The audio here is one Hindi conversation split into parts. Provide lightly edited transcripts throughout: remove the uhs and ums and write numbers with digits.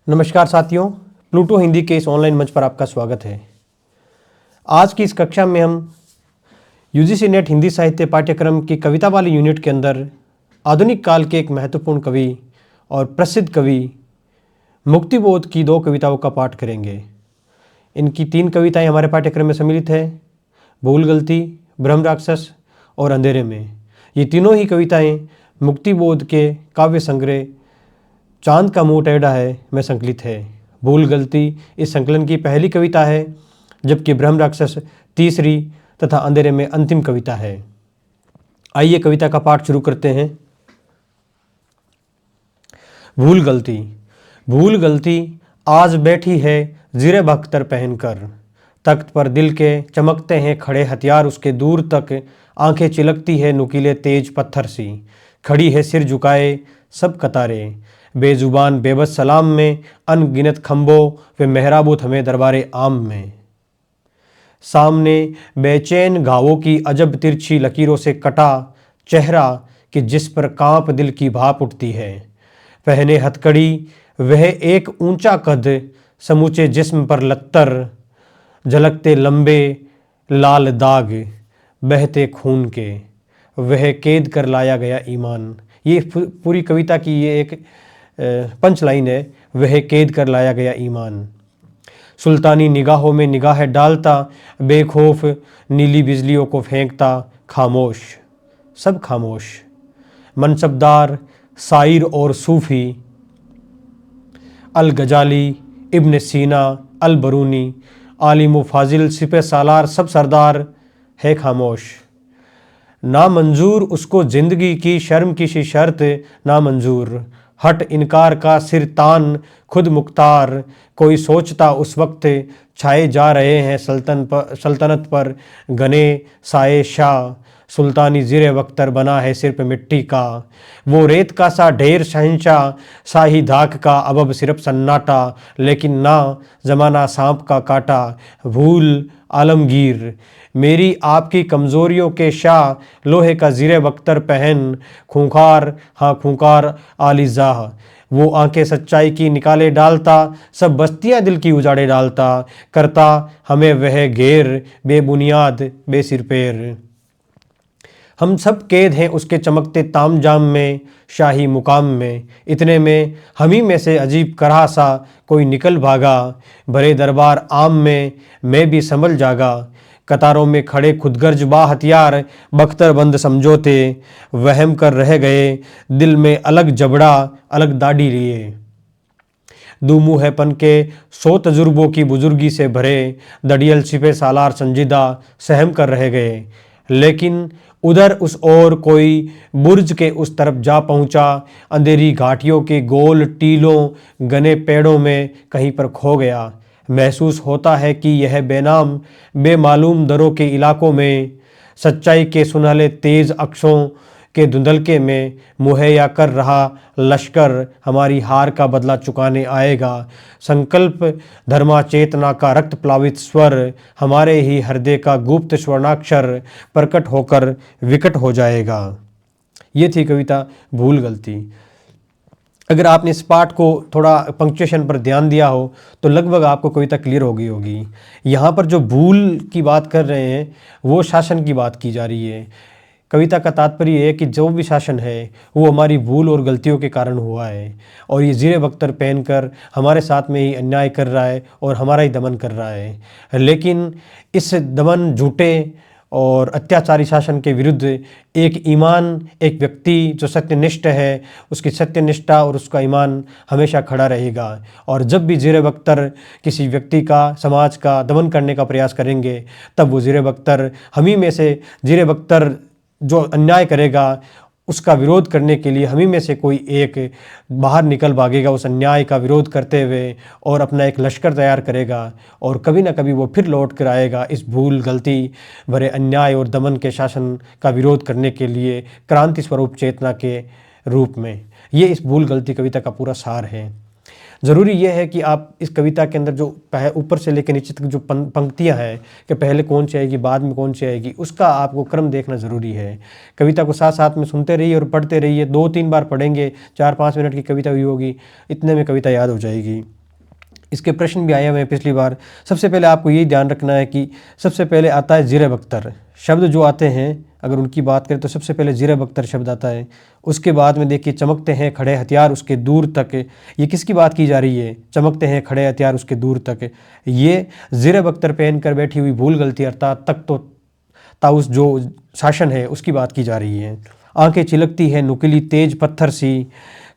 नमस्कार साथियों, प्लूटो हिंदी के इस ऑनलाइन मंच पर आपका स्वागत है। आज की इस कक्षा में हम यूजीसी नेट हिंदी साहित्य पाठ्यक्रम की कविता वाली यूनिट के अंदर आधुनिक काल के एक महत्वपूर्ण कवि और प्रसिद्ध कवि मुक्तिबोध की 2 कविताओं का पाठ करेंगे। इनकी 3 कविताएं हमारे पाठ्यक्रम में सम्मिलित है, भूल गलती, ब्रह्म राक्षस और अंधेरे में। ये तीनों ही कविताएं मुक्तिबोध के काव्य संग्रह चांद का मुंह टेढ़ा है में संकलित है। भूल गलती इस संकलन की पहली कविता है, जबकि ब्रह्म राक्षस तीसरी तथा अंधेरे में अंतिम कविता है। आइए कविता का पाठ शुरू करते हैं। भूल गलती। भूल गलती आज बैठी है जीरे बख्तर पहनकर, तख्त पर दिल के चमकते हैं खड़े हथियार उसके दूर तक, आंखें चिलकती है नुकीले तेज पत्थर सी, खड़ी है सिर झुकाए सब कतारें, बेजुबान बेबस सलाम में अनगिनत खंभों वे मेहराबूत हमें दरबारे आम में। सामने बेचैन घावों की अजब तिरछी लकीरों से कटा चेहरा कि जिस पर कांप दिल की भाप उठती है, पहने हथकड़ी वह एक ऊंचा कद, समूचे जिस्म पर लत्तर, झलकते लंबे लाल दाग बहते खून के, वह कैद कर लाया गया ईमान। ये पूरी कविता की ये एक पंच लाइन है, वह कैद कर लाया गया ईमान। सुल्तानी निगाहों में निगाह डालता, बेखौफ नीली बिजलियों को फेंकता, खामोश सब खामोश, मनसबदार शायर और सूफी, अल गजाली, इब्न सीना, अल बरूनी, आलिम व फाजिल, सिपह सालार सब सरदार है खामोश। ना मंजूर उसको जिंदगी की शर्म की सी शर्त ना मंजूर, हट इनकार का सिर तान खुद मुख्तार, कोई सोचता उस वक्त छाए जा रहे हैं सल्तनत पर गने साए शाह, सुल्तानी ज़िरे बख्तर बना है सिर पे मिट्टी का, वो रेत का सा ढेर शहंशाह शाही धाक का अब सिर्फ सन्नाटा, लेकिन ना जमाना सांप का काटा, भूल आलमगीर मेरी आपकी कमज़ोरियों के शाह, लोहे का ज़िरे बख्तर पहन खूंखार हाँ खूंखार आलिज़ाह, वो आंखें सच्चाई की निकाले डालता, सब बस्तियां दिल की उजाड़े डालता, करता हमें वह घेर बेबुनियाद बेसिर पैर। हम सब कैद हैं उसके चमकते तामजाम में शाही मुकाम में, इतने में हम ही में से अजीब करहा सा कोई निकल भागा, भरे दरबार आम में मैं भी संभल जागा, कतारों में खड़े खुदगर्ज बा हथियार बख्तर बंद समझौते, वहम कर रह गए दिल में अलग जबड़ा अलग दाढ़ी लिए, दूमुहैपन के 100 तजुर्बों की बुजुर्गी से भरे दड़ियल सिपे सालार संजीदा सहम कर रह गए, लेकिन उधर उस ओर कोई बुर्ज के उस तरफ जा पहुंचा, अंधेरी घाटियों के गोल टीलों घने पेड़ों में कहीं पर खो गया, महसूस होता है कि यह बेनाम बेमालूम दरों के इलाकों में सच्चाई के सुनहले तेज अक्षों के धुंधलके में मुहैया कर रहा लश्कर हमारी हार का बदला चुकाने आएगा, संकल्प धर्मा चेतना का रक्त प्लावित स्वर हमारे ही हृदय का गुप्त स्वर्णाक्षर प्रकट होकर विकट हो जाएगा। ये थी कविता भूल गलती। अगर आपने इस पाठ को थोड़ा पंक्चुएशन पर ध्यान दिया हो तो लगभग आपको कविता क्लियर हो गई होगी। यहाँ पर जो भूल की बात कर रहे हैं वो शासन की बात की जा रही है। कविता का तात्पर्य है कि जो भी शासन है वो हमारी भूल और गलतियों के कारण हुआ है, और ये ज़िरे बख्तर पहनकर हमारे साथ में ही अन्याय कर रहा है और हमारा ही दमन कर रहा है। लेकिन इस दमन झूठे और अत्याचारी शासन के विरुद्ध एक ईमान, एक व्यक्ति जो सत्यनिष्ठ है, उसकी सत्यनिष्ठा और उसका ईमान हमेशा खड़ा रहेगा। और जब भी ज़िरे बख्तर किसी व्यक्ति का, समाज का दमन करने का प्रयास करेंगे, तब वो ज़िरे बख्तर हम ही में से ज़िरे बख्तर जो अन्याय करेगा उसका विरोध करने के लिए हम ही में से कोई एक बाहर निकल भागेगा उस अन्याय का विरोध करते हुए, और अपना एक लश्कर तैयार करेगा, और कभी ना कभी वो फिर लौट कर आएगा इस भूल गलती भरे अन्याय और दमन के शासन का विरोध करने के लिए क्रांति स्वरूप चेतना के रूप में। ये इस भूल गलती कविता का पूरा सार है। ज़रूरी यह है कि आप इस कविता के अंदर जो ऊपर से लेकर नीचे तक जो पंक्तियां हैं कि पहले कौन सी आएगी बाद में कौन सी आएगी, उसका आपको क्रम देखना ज़रूरी है। कविता को साथ साथ में सुनते रहिए और पढ़ते रहिए। 2-3 बार पढ़ेंगे, 4-5 मिनट की कविता हुई होगी, इतने में कविता याद हो जाएगी। इसके प्रश्न भी आए हुए हैं पिछली बार। सबसे पहले आपको यही ध्यान रखना है कि सबसे पहले आता है ज़ीरे बख्तर। शब्द जो आते हैं अगर उनकी बात करें तो सबसे पहले ज़ीरे बख्तर शब्द आता है। उसके बाद में देखिए चमकते हैं खड़े हथियार उसके दूर तक। ये किसकी बात की जा रही है? चमकते हैं खड़े हथियार उसके दूर तक। ये ज़ीरे बख्तर पहन कर बैठी हुई भूल गलती अर्थात तख्त तो ताउस जो शासन है उसकी बात की जा रही है। आंखें चिलकती है नुकीली तेज पत्थर सी,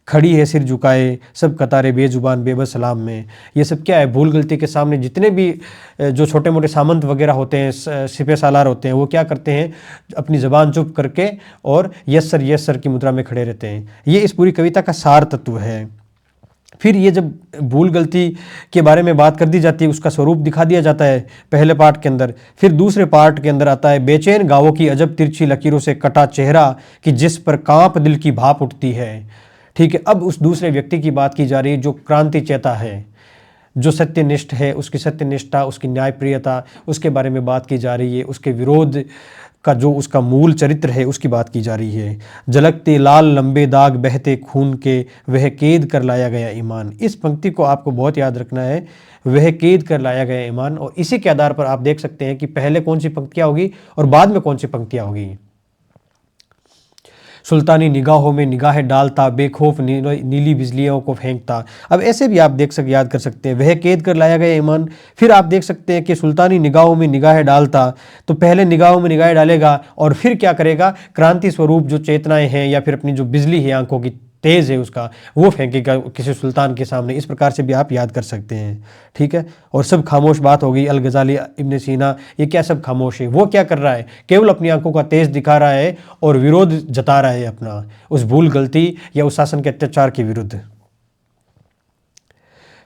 खड़ी है सिर झुकाए सब कतारे बेजुबान बेबस सलाम में। ये सब क्या है? भूल गलती के सामने जितने भी जो छोटे मोटे सामंत वगैरह होते हैं, सिपह सालार होते हैं, वो क्या करते हैं? अपनी ज़बान चुप करके और यस सर की मुद्रा में खड़े रहते हैं। ये इस पूरी कविता का सार तत्व है। फिर ये जब भूल गलती के बारे में बात कर दी जाती है, उसका स्वरूप दिखा दिया जाता है पहले पार्ट के अंदर। फिर दूसरे पार्ट के अंदर आता है बेचैन गावों की अजब तिरछी लकीरों से कटा चेहरा कि जिस पर कांप दिल की भाप उठती है। ठीक है, अब उस दूसरे व्यक्ति की बात की जा रही है जो क्रांति चेता है, जो सत्यनिष्ठ है, उसकी सत्यनिष्ठा, उसकी न्यायप्रियता, उसके बारे में बात की जा रही है। उसके विरोध का जो उसका मूल चरित्र है उसकी बात की जा रही है। झलकते लाल लंबे दाग बहते खून के वह कैद कर लाया गया ईमान। इस पंक्ति को आपको बहुत याद रखना है, वह कैद कर लाया गया ईमान। और इसी के आधार पर आप देख सकते हैं कि पहले कौन सी पंक्तियाँ होगी और बाद में कौन सी पंक्तियाँ होगी। सुल्तानी निगाहों में निगाहें डालता बेखौफ नीली बिजलियों को फेंकता। अब ऐसे भी आप याद कर सकते हैं, वह कैद कर लाया गया ईमान। फिर आप देख सकते हैं कि सुल्तानी निगाहों में निगाहें डालता, तो पहले निगाहों में निगाहें डालेगा और फिर क्या करेगा? क्रांति स्वरूप जो चेतनाएं हैं या फिर अपनी जो बिजली है आंखों की तेज है उसका, वो फेंकेगा किसी सुल्तान के सामने। इस प्रकार से भी आप याद कर सकते हैं। ठीक है, और सब खामोश बात हो गई। अल गजाली इब्न सीना, ये क्या सब खामोश है? वो क्या कर रहा है? केवल अपनी आंखों का तेज दिखा रहा है और विरोध जता रहा है अपना उस भूल गलती या उस शासन के अत्याचार के विरुद्ध।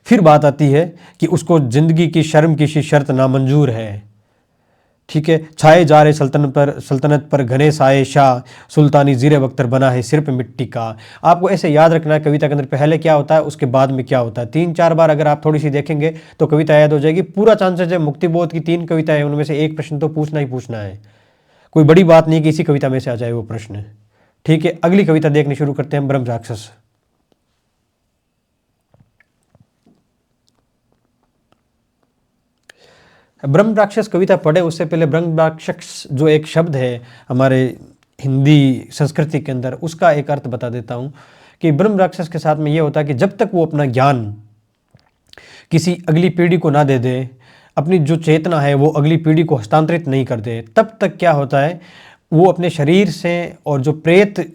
फिर बात आती है कि उसको जिंदगी की शर्म की शर्त नामंजूर है। ठीक है, छाए जा रहे सल्तनत पर घने साए शाह, सुल्तानी ज़ीरे बख्तर बना है सिर पे मिट्टी का। आपको ऐसे याद रखना है कविता के अंदर पहले क्या होता है, उसके बाद में क्या होता है। 3-4 बार अगर आप थोड़ी सी देखेंगे तो कविता याद हो जाएगी। पूरा चांसेस है मुक्तिबोध की 3 कविताएं हैं, उनमें से एक प्रश्न तो पूछना ही पूछना है। कोई बड़ी बात नहीं कि इसी कविता में से आ जाए वो प्रश्न। ठीक है, अगली कविता देखनी शुरू करते हैं, ब्रह्म राक्षस। ब्रह्म राक्षस कविता पढ़े उससे पहले ब्रह्म राक्षस जो एक शब्द है हमारे हिंदी संस्कृति के अंदर, उसका एक अर्थ बता देता हूँ कि ब्रह्म राक्षस के साथ में ये होता है कि जब तक वो अपना ज्ञान किसी अगली पीढ़ी को ना दे दे, अपनी जो चेतना है वो अगली पीढ़ी को हस्तांतरित नहीं कर दे, तब तक क्या होता है, वो अपने शरीर से और जो प्रेत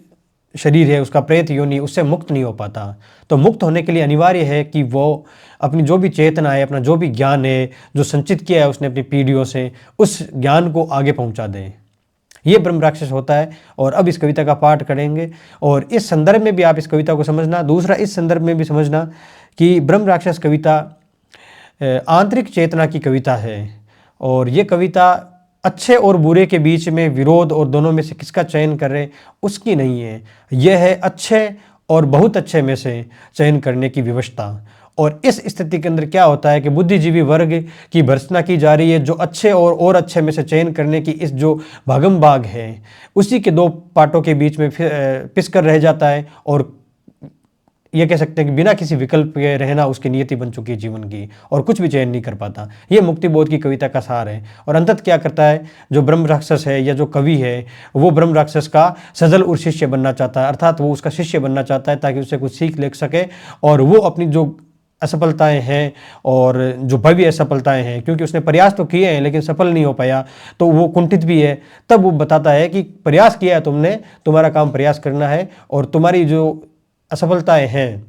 शरीर है उसका प्रेत योनि, उससे मुक्त नहीं हो पाता। तो मुक्त होने के लिए अनिवार्य है कि वो अपनी जो भी चेतना है, अपना जो भी ज्ञान है जो संचित किया है उसने अपनी पीढ़ियों से, उस ज्ञान को आगे पहुंचा दे। ये ब्रह्म राक्षस होता है। और अब इस कविता का पाठ करेंगे और इस संदर्भ में भी आप इस कविता को समझना। दूसरा, इस संदर्भ में भी समझना कि ब्रह्म राक्षस कविता आंतरिक चेतना की कविता है और ये कविता अच्छे और बुरे के बीच में विरोध और दोनों में से किसका चयन करें उसकी नहीं है। यह है अच्छे और बहुत अच्छे में से चयन करने की व्यवस्था। और इस स्थिति के अंदर क्या होता है कि बुद्धिजीवी वर्ग की भर्त्सना की जा रही है, जो अच्छे और अच्छे में से चयन करने की इस जो भागम भाग है उसी के 2 पार्टों के बीच में पिस कर रह जाता है। और ये कह सकते हैं कि बिना किसी विकल्प के रहना उसकी नियति बन चुकी है जीवन की, और कुछ भी चयन नहीं कर पाता। ये मुक्तिबोध की कविता का सार है। और अंततः क्या करता है, जो ब्रह्म राक्षस है या जो कवि है वो ब्रह्म राक्षस का सजल और शिष्य बनना चाहता है, अर्थात वो उसका शिष्य बनना चाहता है ताकि उससे कुछ सीख ले सके और वो अपनी जो असफलताएं हैं और जो भव्य असफलताएं हैं, क्योंकि उसने प्रयास तो किए हैं लेकिन सफल नहीं हो पाया तो वो कुंठित भी है। तब वो बताता है कि प्रयास किया है तुमने, तुम्हारा काम प्रयास करना है और तुम्हारी जो असफलताएं हैं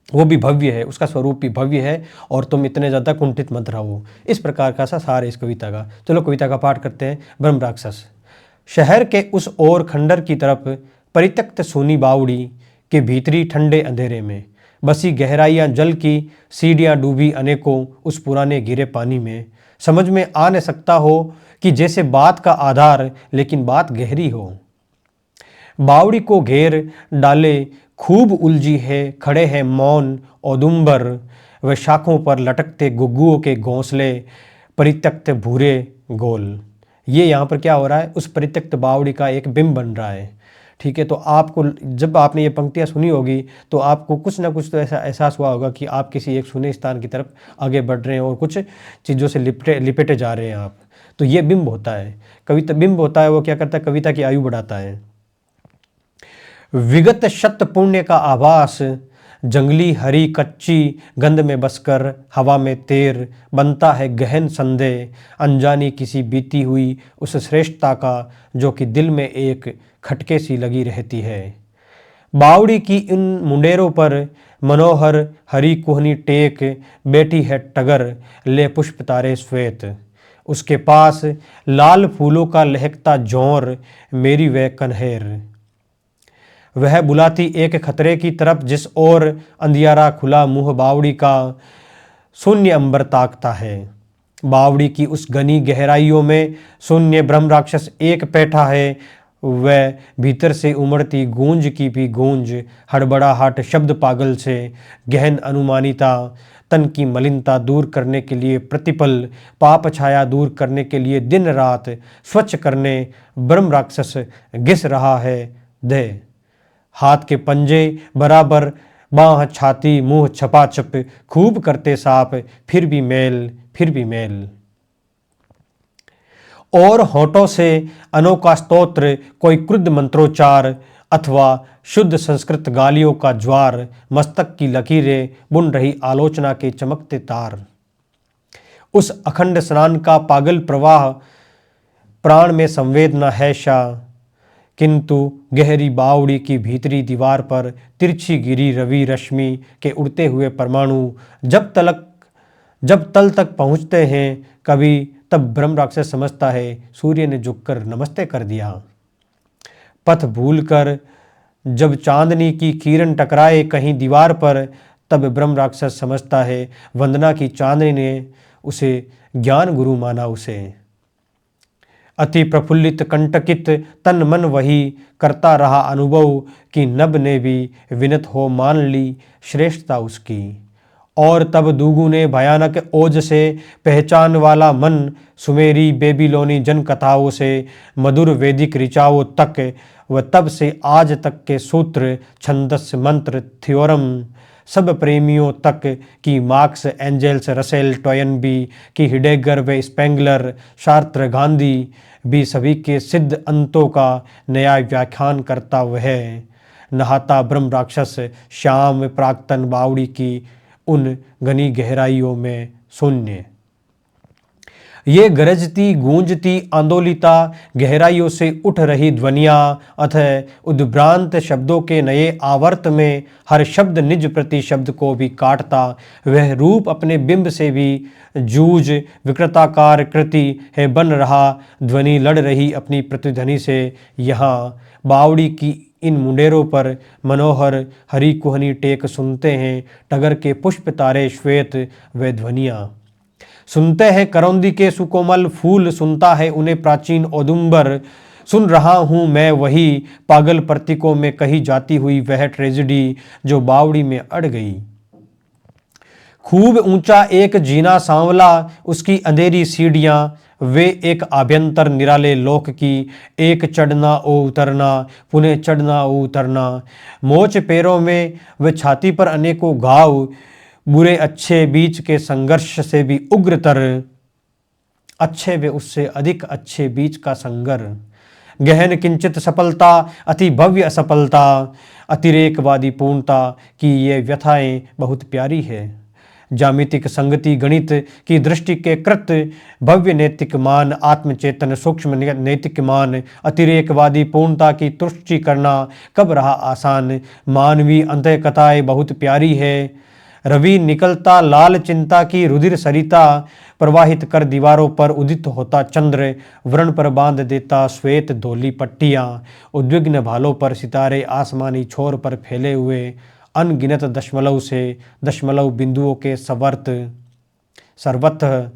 वो भी भव्य है, उसका स्वरूप भी भव्य है और तुम इतने ज़्यादा कुंठित मत रहो। इस प्रकार का सा सार है इस कविता का। चलो कविता का पाठ करते हैं। ब्रह्म राक्षस। शहर के उस ओर खंडर की तरफ परित्यक्त सूनी बावड़ी के भीतरी ठंडे अंधेरे में बसी गहराइयाँ जल की सीढ़ियाँ डूबी अनेकों उस पुराने गिरे पानी में। समझ में आ न सकता हो कि जैसे बात का आधार लेकिन बात गहरी हो। बावड़ी को घेर डाले खूब उलझी है, खड़े हैं मौन औदुंबर, व शाखों पर लटकते गुग्गुओं के घोंसले, परित्यक्त भूरे गोल। ये यहाँ पर क्या हो रहा है, उस परित्यक्त बावड़ी का एक बिंब बन रहा है। ठीक है, तो आपको जब आपने ये पंक्तियाँ सुनी होगी तो आपको कुछ ना कुछ तो ऐसा एहसास हुआ होगा कि आप किसी एक सुने स्थान की तरफ आगे बढ़ रहे हैं और कुछ चीज़ों से लिपटे जा रहे हैं आप। तो ये बिंब होता है, कविता बिंब होता है। वो क्या करता है, कविता की आयु बढ़ाता है। विगत शत पुण्य का आभास, जंगली हरी कच्ची गंध में बसकर हवा में तेर बनता है गहन संदेह, अनजानी किसी बीती हुई उस श्रेष्ठता का जो कि दिल में एक खटके सी लगी रहती है। बावड़ी की इन मुंडेरों पर मनोहर हरी कुहनी टेक बैठी है टगर, ले पुष्प तारे श्वेत। उसके पास लाल फूलों का लहकता जौर, मेरी वह कन्हेर। वह बुलाती एक खतरे की तरफ जिस ओर अंधियारा खुला मुंह बावड़ी का शून्य अंबर ताकता है। बावड़ी की उस घनी गहराइयों में शून्य ब्रह्म राक्षस एक बैठा है। वह भीतर से उमड़ती गूंज की भी गूंज, हड़बड़ाहट शब्द पागल से गहन अनुमानिता, तन की मलिनता दूर करने के लिए प्रतिपल, पाप छाया दूर करने के लिए दिन रात स्वच्छ करने ब्रह्म राक्षस घिस रहा है। दे हाथ के पंजे बराबर, बाह छाती मुंह छपाछप, खूब करते साफ, फिर भी मेल। और होठों से अनोखा स्तोत्र, कोई क्रुद्ध मंत्रोच्चार अथवा शुद्ध संस्कृत गालियों का ज्वार, मस्तक की लकीरें बुन रही आलोचना के चमकते तार। उस अखंड स्नान का पागल प्रवाह, प्राण में संवेदना है शाह, किंतु गहरी बावड़ी की भीतरी दीवार पर तिरछी गिरी रवि रश्मि के उड़ते हुए परमाणु जब तल तक पहुँचते हैं कभी, तब ब्रह्म राक्षस समझता है सूर्य ने झुककर नमस्ते कर दिया। पथ भूलकर जब चांदनी की किरण टकराए कहीं दीवार पर, तब ब्रह्म राक्षस समझता है वंदना की चांदनी ने उसे ज्ञान गुरु माना उसे। अति प्रफुल्लित कंटकित तन मन वही करता रहा अनुभव कि नभ ने भी विनत हो मान ली श्रेष्ठता उसकी। और तब दुगुने भयानक ओज से पहचान वाला मन, सुमेरी बेबीलोनी जन कथाओं से मधुर वैदिक ऋचाओं तक व तब से आज तक के सूत्र छंदस मंत्र थ्योरम सब प्रेमियों तक की मार्क्स एंजेल्स रसेल टोयनबी की हिडेगर व स्पेंगलर सार्त्र गांधी भी सभी के सिद्ध अंतों का नया व्याख्यान करता वह नहाता ब्रह्म राक्षस श्याम प्राक्तन बावड़ी की उन घनी गहराइयों में शून्य। ये गरजती गूंजती आंदोलिता गहराइयों से उठ रही ध्वनियाँ अथः उद्भ्रांत शब्दों के नए आवर्त में हर शब्द निज प्रति शब्द को भी काटता वह रूप अपने बिंब से भी जूझ विकृताकार कृति है बन रहा, ध्वनि लड़ रही अपनी प्रतिध्वनि से। यहाँ बावड़ी की इन मुंडेरों पर मनोहर हरी कुहनी टेक सुनते हैं टगर के पुष्प तारे श्वेत व ध्वनियाँ। सुनते हैं करौंदी के सुकोमल फूल, सुनता है उन्हें प्राचीन औदुंबर। सुन रहा हूँ मैं वही पागल प्रतीकों में कही जाती हुई वह ट्रेजेडी जो बावड़ी में अड़ गई। खूब ऊंचा एक जीना सांवला, उसकी अंधेरी सीढ़ियाँ वे एक आभ्यंतर निराले लोक की, एक चढ़ना ओ उतरना पुनः चढ़ना ओ उतरना। मोच पैरों में व छाती पर अनेकों घाव, बुरे अच्छे बीच के संघर्ष से भी उग्रतर, अच्छे व उससे अधिक अच्छे बीच का संगर। गहन किंचित सफलता, अति भव्य असफलता, अतिरेकवादी पूर्णता की ये व्यथाएं बहुत प्यारी है। जामितिक संगति गणित की दृष्टि के कृत भव्य नैतिक मान, आत्मचेतन सूक्ष्म नैतिक मान, अतिरेकवादी पूर्णता की तुष्टि करना कब रहा आसान। मानवीय अंतः कथाएं बहुत प्यारी है। रवि निकलता लाल चिंता की रुधिर सरिता, प्रवाहित कर दीवारों पर उदित होता चंद्र, व्रण पर बांध देता श्वेत धोली पट्टियाँ, उद्विग्न भालों पर सितारे आसमानी छोर पर फैले हुए अनगिनत दशमलव बिंदुओं के सर्वत्र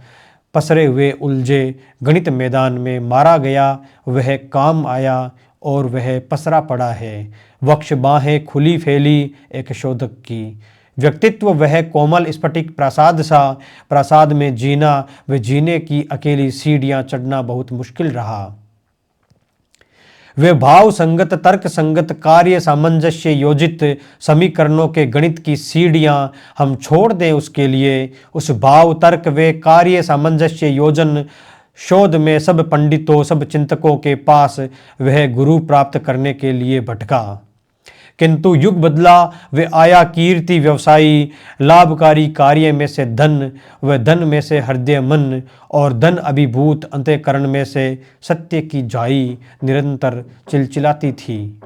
पसरे हुए उलझे गणित मैदान में मारा गया वह काम आया और वह पसरा पड़ा है। वक्ष बाहें खुली फैली एक शोधक की। व्यक्तित्व वह कोमल स्फटिक प्रासाद सा, प्रासाद में जीना व जीने की अकेली सीढ़ियां चढ़ना बहुत मुश्किल रहा। वे भाव संगत, तर्क संगत, कार्य सामंजस्य योजित समीकरणों के गणित की सीढ़ियां हम छोड़ दें उसके लिए। उस भाव तर्क व कार्य सामंजस्य योजन शोध में सब पंडितों, सब चिंतकों के पास वह गुरु प्राप्त करने के लिए भटका। किंतु युग बदला, वे आया कीर्ति व्यवसायी, लाभकारी कार्य में से धन, व धन में से हृदय मन, और धन अभिभूत अंतःकरण में से सत्य की जाई निरंतर चिलचिलाती थी।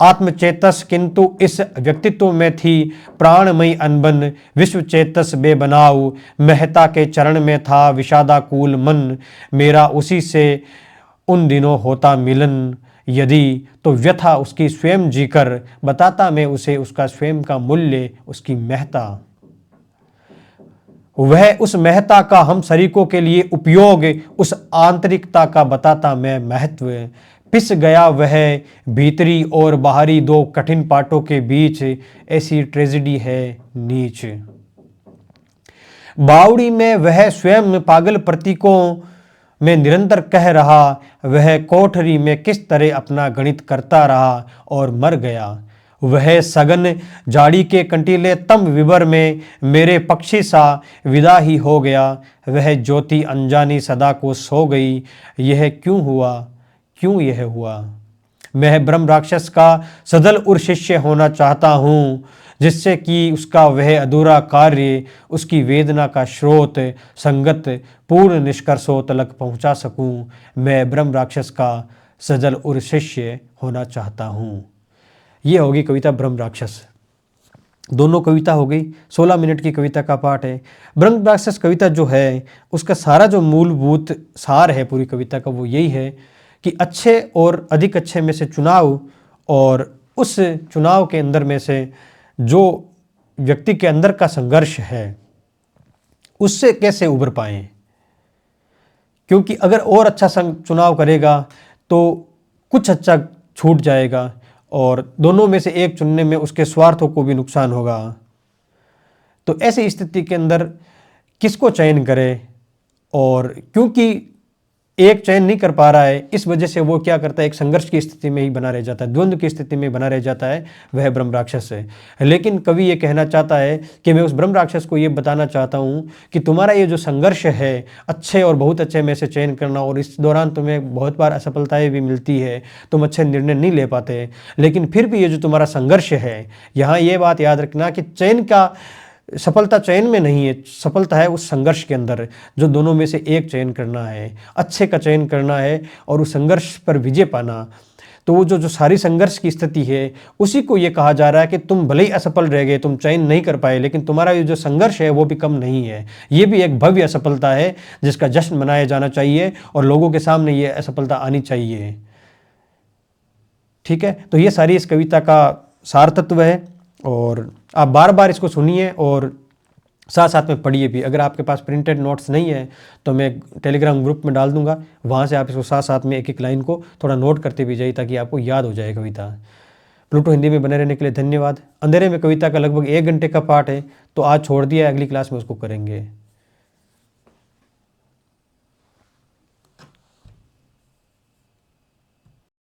आत्मचेतस किंतु इस व्यक्तित्व में थी प्राणमयी अनबन। विश्व चेतस बेबनाव, मेहता के चरण में था विषादाकुल मन। मेरा उसी से उन दिनों होता मिलन, यदि तो व्यथा उसकी स्वयं जीकर बताता मैं उसे उसका स्वयं का मूल्य, उसकी महता। वह उस महता का हम शरीकों के लिए उपयोग, उस आंतरिकता का बताता मैं महत्व। पिस गया वह भीतरी और बाहरी दो कठिन पाटों के बीच, ऐसी ट्रेजेडी है नीच। बावड़ी में वह स्वयं पागल प्रतीकों में निरंतर कह रहा, वह कोठरी में किस तरह अपना गणित करता रहा और मर गया। वह सघन झाड़ी के कंटीले तम विवर में मेरे पक्षी सा विदा ही हो गया। वह ज्योति अनजानी सदा को सो गई। यह क्यों हुआ, क्यों यह हुआ। मैं ब्रह्म राक्षस का सदल उर शिष्य होना चाहता हूँ, जिससे कि उसका वह अधूरा कार्य, उसकी वेदना का स्रोत संगत पूर्ण निष्कर्षों तलक पहुँचा सकूँ। मैं ब्रह्म राक्षस का सजल उर शिष्य होना चाहता हूँ। ये होगी कविता ब्रह्म राक्षस। दोनों कविता हो गई, 16 मिनट की कविता का पाठ है। ब्रह्म राक्षस कविता जो है उसका सारा जो मूलभूत सार है पूरी कविता का वो यही है कि अच्छे और अधिक अच्छे में से चुनाव, और उस चुनाव के अंदर में से जो व्यक्ति के अंदर का संघर्ष है उससे कैसे उबर पाएं। क्योंकि अगर और अच्छा चुनाव करेगा तो कुछ अच्छा छूट जाएगा, और दोनों में से एक चुनने में उसके स्वार्थों को भी नुकसान होगा। तो ऐसी स्थिति के अंदर किसको चयन करे, और क्योंकि एक चयन नहीं कर पा रहा है इस वजह से वो क्या करता है, एक संघर्ष की स्थिति में ही बना रह जाता है, द्वंद्व की स्थिति में बना रह जाता है। वह ब्रह्म राक्षस है। लेकिन कवि ये कहना चाहता है कि मैं उस ब्रह्म राक्षस को ये बताना चाहता हूँ कि तुम्हारा ये जो संघर्ष है अच्छे और बहुत अच्छे में से चयन करना, और इस दौरान तुम्हें बहुत बार असफलताएँ भी मिलती है, तुम अच्छे निर्णय नहीं ले पाते, लेकिन फिर भी ये जो तुम्हारा संघर्ष है, यहाँ ये बात याद रखना कि चयन का सफलता चयन में नहीं है, सफलता है उस संघर्ष के अंदर, जो दोनों में से एक चयन करना है, अच्छे का चयन करना है और उस संघर्ष पर विजय पाना। तो वो जो सारी संघर्ष की स्थिति है उसी को ये कहा जा रहा है कि तुम भले ही असफल रह गए, तुम चयन नहीं कर पाए, लेकिन तुम्हारा ये जो संघर्ष है वो भी कम नहीं है। ये भी एक भव्य असफलता है जिसका जश्न मनाया जाना चाहिए और लोगों के सामने ये असफलता आनी चाहिए। ठीक है, तो ये सारी इस कविता का सार तत्व है, और आप बार बार इसको सुनिए और साथ साथ में पढ़िए भी। अगर आपके पास प्रिंटेड नोट्स नहीं है तो मैं टेलीग्राम ग्रुप में डाल दूंगा, वहाँ से आप इसको साथ साथ में एक एक लाइन को थोड़ा नोट करते भी जाइए ताकि आपको याद हो जाए कविता। प्लूटो हिंदी में बने रहने के लिए धन्यवाद। अंधेरे में कविता का लगभग 1 घंटे का पाठ है, तो आज छोड़ दिया, अगली क्लास में उसको करेंगे।